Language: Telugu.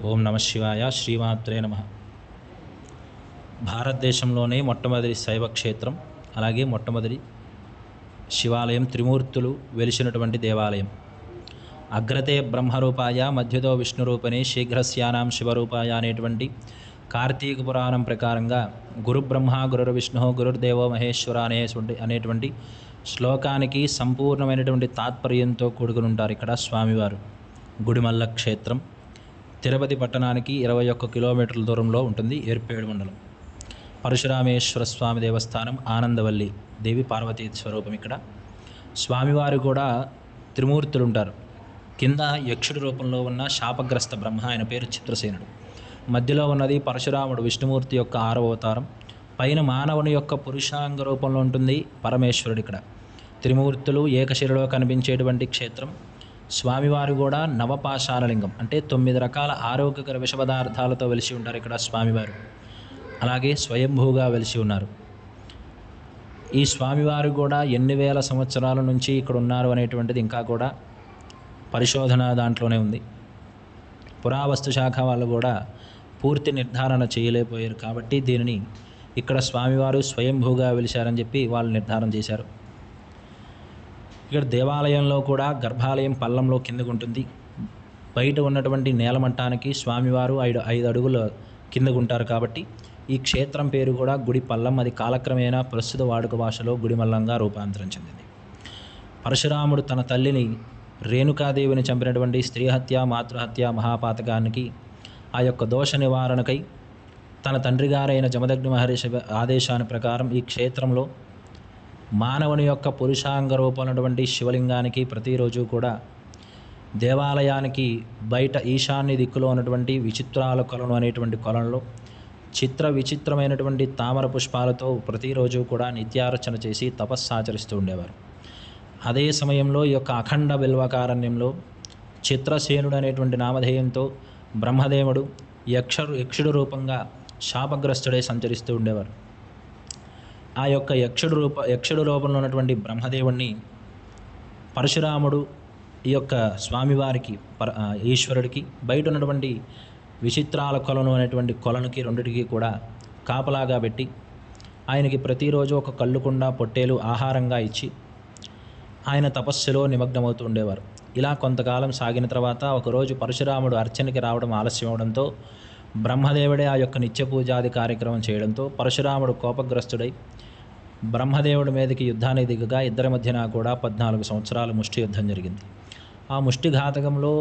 ఓం నమ శివాయ. శ్రీమాత్రే నమ. భారతదేశంలోనే మొట్టమొదటి శైవ క్షేత్రం, అలాగే మొట్టమొదటి శివాలయం, త్రిమూర్తులు వెలిసినటువంటి దేవాలయం. అగ్రతే బ్రహ్మరూపాయ మధ్యతో విష్ణురూపనే శీఘ్రస్యానాం శివరూపాయ అనేటువంటి కార్తీక పురాణం ప్రకారంగా గురు బ్రహ్మ గురు విష్ణు గురుర్దేవో మహేశ్వర అనేటువంటి శ్లోకానికి సంపూర్ణమైనటువంటి తాత్పర్యంతో కూడుకుని ఉంటారు ఇక్కడ స్వామివారు. గుడిమల్ల క్షేత్రం తిరుపతి పట్టణానికి 21 కిలోమీటర్ల దూరంలో ఉంటుంది. ఏర్పేడు మండలం. పరశురామేశ్వర స్వామి దేవస్థానం, ఆనందవల్లి దేవి పార్వతీ స్వరూపం. ఇక్కడ స్వామివారు కూడా త్రిమూర్తులు ఉంటారు. కింద యక్షుడి రూపంలో ఉన్న శాపగ్రస్త బ్రహ్మ, ఆయన పేరు చిత్రసేనుడు. మధ్యలో ఉన్నది పరశురాముడు, విష్ణుమూర్తి యొక్క 6వ అవతారం. పైన మానవుని యొక్క పురుషాంగ రూపంలో ఉంటుంది పరమేశ్వరుడు. ఇక్కడ త్రిమూర్తులు ఏకశిలలో కనిపించేటువంటి క్షేత్రం. స్వామివారు కూడా నవపాషాణలింగం, అంటే 9 రకాల ఆరోగ్యకర విష పదార్థాలతో వెలిసి ఉంటారు ఇక్కడ స్వామివారు. అలాగే స్వయంభూగా వెలిసి ఉన్నారు. ఈ స్వామివారు కూడా ఎన్ని వేల సంవత్సరాల నుంచి ఇక్కడ ఉన్నారు అనేటువంటిది ఇంకా కూడా పరిశోధన దాంట్లోనే ఉంది. పురావస్తు శాఖ వాళ్ళు కూడా పూర్తి నిర్ధారణ చేయలేకపోయారు. కాబట్టి దీనిని ఇక్కడ స్వామివారు స్వయంభూగా వెలిశారని చెప్పి వాళ్ళు నిర్ధారణ చేశారు. ఇక్కడ దేవాలయంలో కూడా గర్భాలయం పల్లంలో కిందకు ఉంటుంది. బయట ఉన్నటువంటి నేలమట్టానికి స్వామివారు 5 అడుగుల కిందకు ఉంటారు. కాబట్టి ఈ క్షేత్రం పేరు కూడా గుడి పల్లం. అది కాలక్రమేణా ప్రస్తుత వాడుక భాషలో గుడిమల్లంగా రూపాంతరం చెందింది. పరశురాముడు తన తల్లిని రేణుకాదేవిని చంపినటువంటి స్త్రీహత్య మాతృహత్య మహాపాతకానికి ఆ యొక్క దోష నివారణకై తన తండ్రి గారైన జమదగ్ని మహర్షి ఆదేశాన్ని ప్రకారం ఈ క్షేత్రంలో మానవుని యొక్క పురుషాంగ రూపమైనటువంటి శివలింగానికి ప్రతిరోజు కూడా దేవాలయానికి బయట ఈశాన్య దిక్కులో ఉన్నటువంటి విచిత్రాల కొలను అనేటువంటి కొలంలో విచిత్రమైనటువంటి తామర పుష్పాలతో ప్రతిరోజు కూడా నిత్యార్చన చేసి తపస్సాచరిస్తూ ఉండేవారు. అదే సమయంలో ఈ యొక్క అఖండ బిల్వకారణ్యంలో చిత్రసేనుడు అనేటువంటి నామధేయంతో బ్రహ్మదేవుడు యక్షుడు రూపంగా శాపగ్రస్తుడై సంచరిస్తూ ఉండేవారు. ఆ యొక్క యక్షుడు రూపంలో ఉన్నటువంటి బ్రహ్మదేవుణ్ణి పరశురాముడు ఈ యొక్క స్వామివారికి ఈశ్వరుడికి బయట ఉన్నటువంటి విచిత్రాల కొలను అనేటువంటి కొలనుకి రెండిటికి కూడా కాపలాగా పెట్టి ఆయనకి ప్రతిరోజు ఒక కళ్ళుకుండ పొట్టేలు ఆహారంగా ఇచ్చి ఆయన తపస్సులో నిమగ్నమవుతూ ఉండేవారు. ఇలా కొంతకాలం సాగిన తర్వాత ఒకరోజు పరశురాముడు అర్చనకి రావడం ఆలస్యం అవడంతో బ్రహ్మదేవుడే ఆ యొక్క నిత్య పూజాది కార్యక్రమం చేయడంతో పరశురాముడు కోపగ్రస్తుడై బ్రహ్మదేవుడి మీదకి యుద్ధానికి దిగగా ఇద్దరి మధ్యన కూడా 14 సంవత్సరాలు ముష్టి యుద్ధం జరిగింది. ఆ ముష్టిఘాతకంలో